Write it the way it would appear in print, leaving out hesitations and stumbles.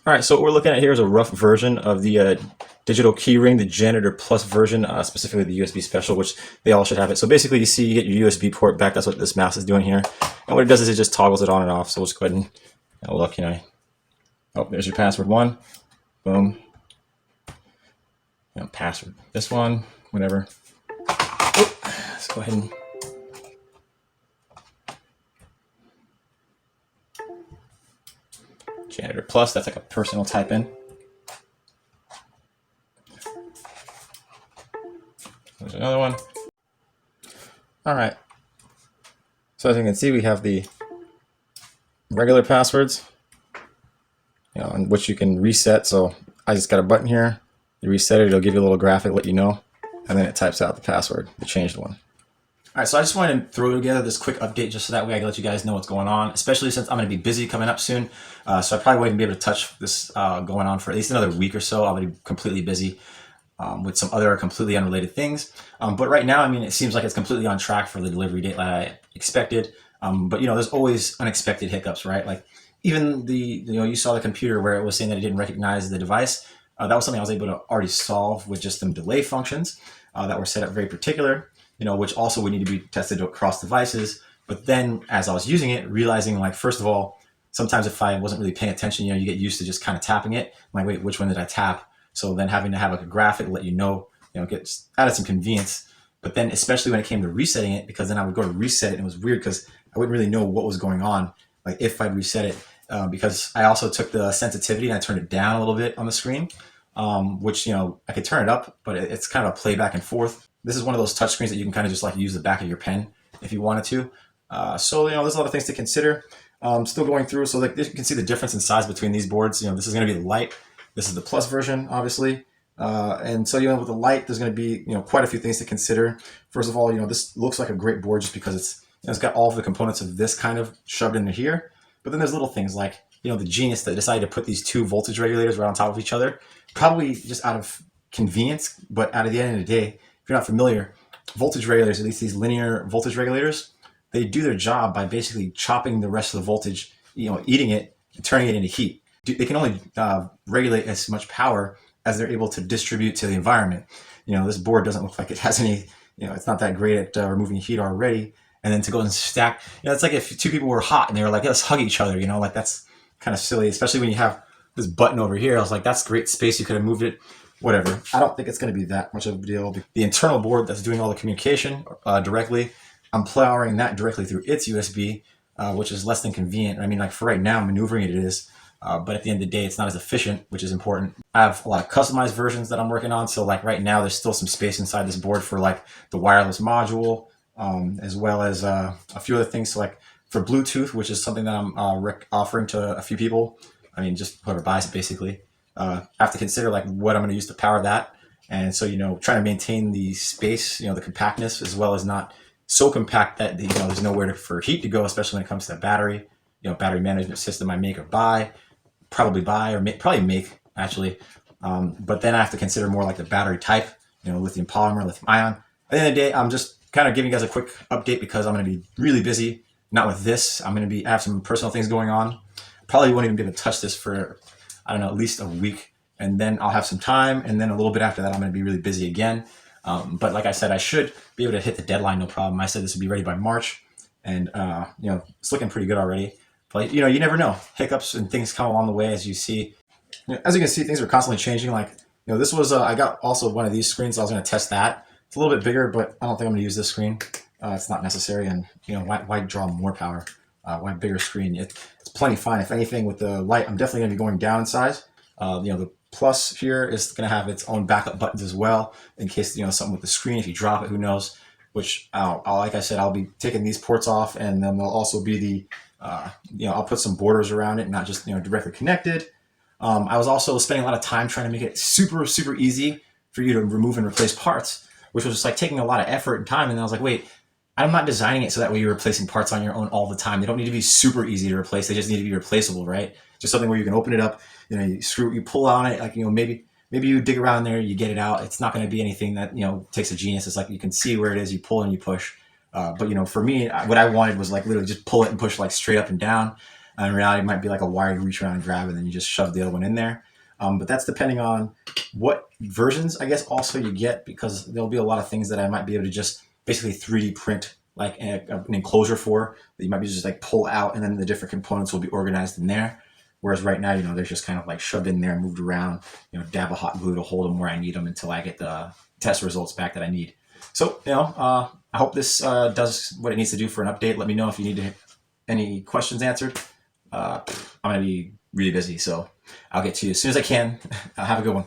All right, so what we're looking at here is a rough version of the digital keyring, the Janitor Plus version, specifically the USB special, which they all should have it. So basically, you see you get your USB port back. That's what this mouse is doing here. And what it does is it just toggles it on and off. So we'll just go ahead and look, oh, there's your password one. Boom. Password this one, whatever. Oh, let's go ahead and Janitor Plus, that's like a personal type in. There's another one. All right. So as you can see, we have the regular passwords, in which you can reset. So I just got a button here. You reset it, it'll give you a little graphic, let you know, and then it types out the password, the changed one. All right, so I just wanted to throw together this quick update just so that way I can let you guys know what's going on, especially since I'm going to be busy coming up soon. So I probably wouldn't be able to touch this going on for at least another week or so. I'll be completely busy with some other completely unrelated things. But right now, I mean, it seems like it's completely on track for the delivery date that I expected. But, there's always unexpected hiccups, right? Like even you saw the computer where it was saying that it didn't recognize the device. That was something I was able to already solve with just some delay functions that were set up very particular. Which also would need to be tested across devices. But then as I was using it, realizing like, first of all, sometimes if I wasn't really paying attention, you get used to just kind of tapping it. I'm like, wait, which one did I tap? So then having to have like a graphic let gets added some convenience. But then especially when it came to resetting it, because then I would go to reset it and it was weird because I wouldn't really know what was going on. Like if I'd reset it, because I also took the sensitivity and I turned it down a little bit on the screen, which, I could turn it up, but it's kind of a play back and forth. This is one of those touch screens that you can kind of just like use the back of your pen if you wanted to. So, there's a lot of things to consider. Still going through. So like you can see the difference in size between these boards. This is going to be the Lite. This is the Plus version, obviously. And so, with the Lite, there's going to be, quite a few things to consider. First of all, this looks like a great board just because it's got all of the components of this kind of shoved into here. But then there's little things like, the genius that decided to put these two voltage regulators right on top of each other, probably just out of convenience, but at the end of the day, if you're not familiar, voltage regulators, at least these linear voltage regulators, they do their job by basically chopping the rest of the voltage, eating it and turning it into heat. They can only regulate as much power as they're able to distribute to the environment. This board doesn't look like it has any, it's not that great at removing heat already. And then to go and stack, it's like if two people were hot and they were like, let's hug each other, like that's kind of silly, especially when you have this button over here. I was like, that's great space. You could have moved it. Whatever. I don't think it's going to be that much of a deal. The internal board that's doing all the communication directly, I'm powering that directly through its USB, which is less than convenient. I mean, like for right now, maneuvering it is, but at the end of the day, it's not as efficient, which is important. I have a lot of customized versions that I'm working on. So like right now, there's still some space inside this board for like the wireless module, as well as a few other things. So like for Bluetooth, which is something that I'm offering to a few people. I mean, just whoever buys it, basically. I have to consider like what I'm going to use to power that. And so, trying to maintain the space, the compactness, as well as not so compact that, there's nowhere for heat to go, especially when it comes to battery, battery management system I make or buy, probably make actually. But then I have to consider more like the battery type, lithium polymer, lithium ion. At the end of the day, I'm just kind of giving you guys a quick update because I'm going to be really busy. Not with this. I have some personal things going on. Probably won't even be able to touch this for, I don't know, at least a week. And then I'll have some time. And then a little bit after that, I'm going to be really busy again. But like I said, I should be able to hit the deadline, no problem. I said this would be ready by March. And, it's looking pretty good already. But, you never know. Hiccups and things come along the way as you see. As you can see, things are constantly changing. Like, this was, I got also one of these screens. So I was going to test that. It's a little bit bigger, but I don't think I'm going to use this screen. It's not necessary. And, why draw more power? Why bigger screen? It's plenty fine. If anything, with the Lite, I'm definitely going to be going down in size. The Plus here is going to have its own backup buttons as well, in case something with the screen. If you drop it, who knows? Which, like I said, I'll be taking these ports off, and then there'll also be the, I'll put some borders around it, not just directly connected. I was also spending a lot of time trying to make it super, super easy for you to remove and replace parts, which was just like taking a lot of effort and time. And then I was like, wait, I'm not designing it so that way you're replacing parts on your own all the time. They don't need to be super easy to replace. They just need to be replaceable, right? Just something where you can open it up, you pull on it, like, maybe you dig around there, you get it out. It's not going to be anything that, takes a genius. It's like you can see where it is, you pull and you push. But, for me, what I wanted was like literally just pull it and push like straight up and down. In reality, it might be like a wire you reach around and grab, and then you just shove the other one in there. But that's depending on what versions, I guess, also you get, because there'll be a lot of things that I might be able to just basically 3D print like an enclosure for, that you might be just like pull out, and then the different components will be organized in there. Whereas right now, they're just kind of like shoved in there, moved around, dab a hot glue to hold them where I need them until I get the test results back that I need. So, I hope this does what it needs to do for an update. Let me know if you need any questions answered. I'm going to be really busy, so I'll get to you as soon as I can. Have a good one.